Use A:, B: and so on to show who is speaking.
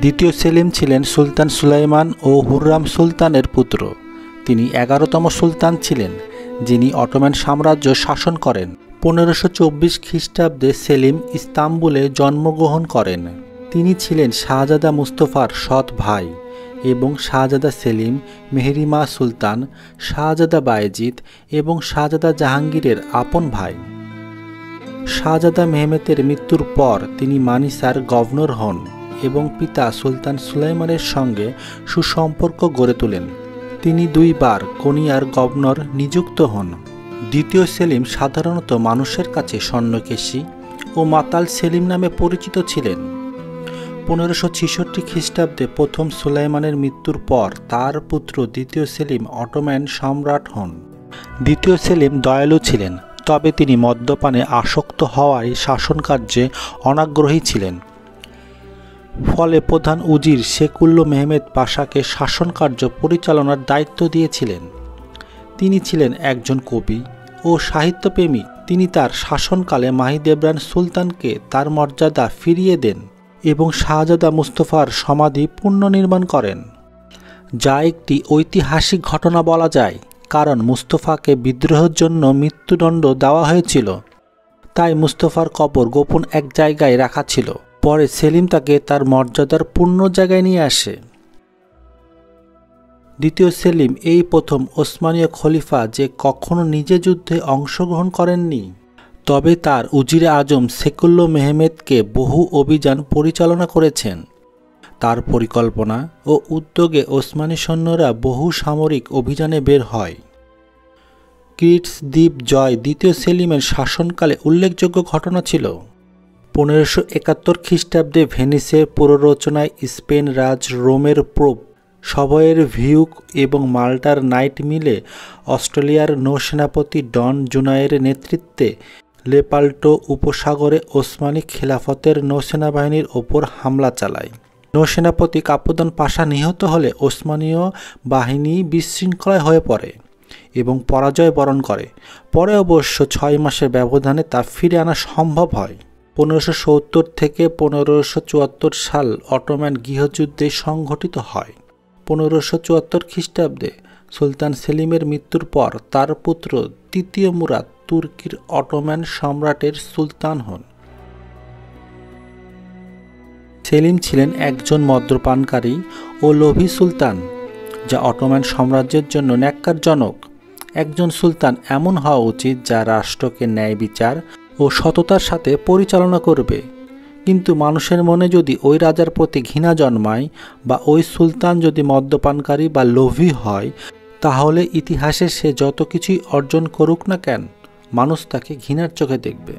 A: দ্বিতীয় সেলিম ছিলেন সুলতান সুলাইমান ও হুররাম সুলতানের পুত্র। তিনি 11তম সুলতান ছিলেন, যিনি অটোম্যান সাম্রাজ্য শাসন করেন। 1524 খ্রিস্টাব্দে সেলিম ইস্তাম্বুলে জন্মগ্রহণ করেন। তিনি ছিলেন শাহজাদা মুস্তফার সৎ ভাই এবং শাহজাদা সেলিম, মেহরিমা সুলতান, শাহজাদা বায়েজিদ এবং শাহজাদা জাহাঙ্গীরের আপন ভাই। শাহজাদা মেহমেতের মৃত্যুর পর তিনি মানিসার গভর্নর হন এবং পিতা সুলতান সুলাইমানের সঙ্গে সুসম্পর্ক গড়ে তোলেন। তিনি 2 বার কোনিয়ার গভর্নর নিযুক্ত হন। দ্বিতীয় সেলিম সাধারণত মানুষের কাছে স্বর্ণকেশী ও মাতাল সেলিম নামে পরিচিত ছিলেন। 1566 খ্রিস্টাব্দে প্রথম সুলাইমানের মৃত্যুর পর তার পুত্র দ্বিতীয় সেলিম অটোম্যান সম্রাট হন। দ্বিতীয় সেলিম দয়ালু ছিলেন, তবে তিনি মদ্যপানে আসক্ত হওয়ায় শাসনকার্যে অনাগ্রহী ছিলেন। ফলে প্রধান উজির শেকুল্লো মেহমেদ পাশাকে শাসনকার্য পরিচালনার দায়িত্ব দিয়েছিলেন। তিনি ছিলেন একজন কবি ও সাহিত্যপ্রেমী। তিনি তার শাসনকালে মাহিদেবরান সুলতানকে তার মর্যাদা ফিরিয়ে দেন এবং শাহজাদা মুস্তফার সমাধি পুনর্নির্মাণ করেন, যা একটি ঐতিহাসিক ঘটনা বলা যায়, কারণ মুস্তফাকে বিদ্রোহের জন্য মৃত্যুদণ্ড দেওয়া হয়েছিল। তাই মুস্তফার কবর গোপন এক জায়গায় রাখা ছিল। পরে সেলিম তাকে তার মর্যাদার পূর্ণ জায়গায় নিয়ে আসে। দ্বিতীয় সেলিম এই প্রথম ওসমানীয় খলিফা যে কখনো নিজে যুদ্ধে অংশগ্রহণ করেননি, তবে তার উজিরে আজম শেকুল্লো মেহমেদকে বহু অভিযান পরিচালনা করেছেন। তার পরিকল্পনা ও উদ্যোগে ওসমানী সৈন্যরা বহু সামরিক অভিযানে বের হয়। ক্রিটস দ্বীপ জয় দ্বিতীয় সেলিমের শাসনকালে উল্লেখযোগ্য ঘটনা ছিল। 1571 খ্রিস্টাব্দে ভেনিসের পুনর্রচনায় স্পেন রাজ রোমের পোপ সভয়ের ভিউক এবং মাল্টার নাইট মিলে অস্ট্রেলিয়ার নৌসেনাপতি ডন জুনায়ের নেতৃত্বে লেপাল্টো উপসাগরে ওসমানী খেলাফতের নৌসেনাবাহিনীর ওপর হামলা চালায়। নৌসেনাপতি কাপুদান পাশা নিহত হলে ওসমানীয় বাহিনী বিশৃঙ্খলায় হয়ে পড়ে এবং পরাজয় বরণ করে। পরে অবশ্য 6 মাসের ব্যবধানে তা ফিরে আনা সম্ভব হয়। 1570 থেকে 1574 সাল অটোম্যান গৃহযুদ্ধে সংঘটিত হয়। 1574 খ্রিস্টাব্দে সুলতান সেলিমের মৃত্যুর পর তার পুত্র তৃতীয় মুরাদ তুর্কির অটোম্যান সম্রাটের সুলতান হন। সেলিম ছিলেন একজন মদ্যপানকারী ও লোভী সুলতান, যা অটোম্যান সাম্রাজ্যের জন্য ন্যাক্কারজনক। একজন সুলতান এমন হওয়া উচিত যা রাষ্ট্রকে ন্যায় বিচার ও সততার সাথে পরিচালনা করবে। কিন্তু মানুষের মনে যদি ওই রাজার প্রতি ঘৃণা জন্মায় বা ওই সুলতান যদি মদ্যপানকারী বা লোভী হয়, তাহলে ইতিহাসে সে যত কিছুই অর্জন করুক না কেন, মানুষ তাকে ঘৃণার চোখে দেখবে।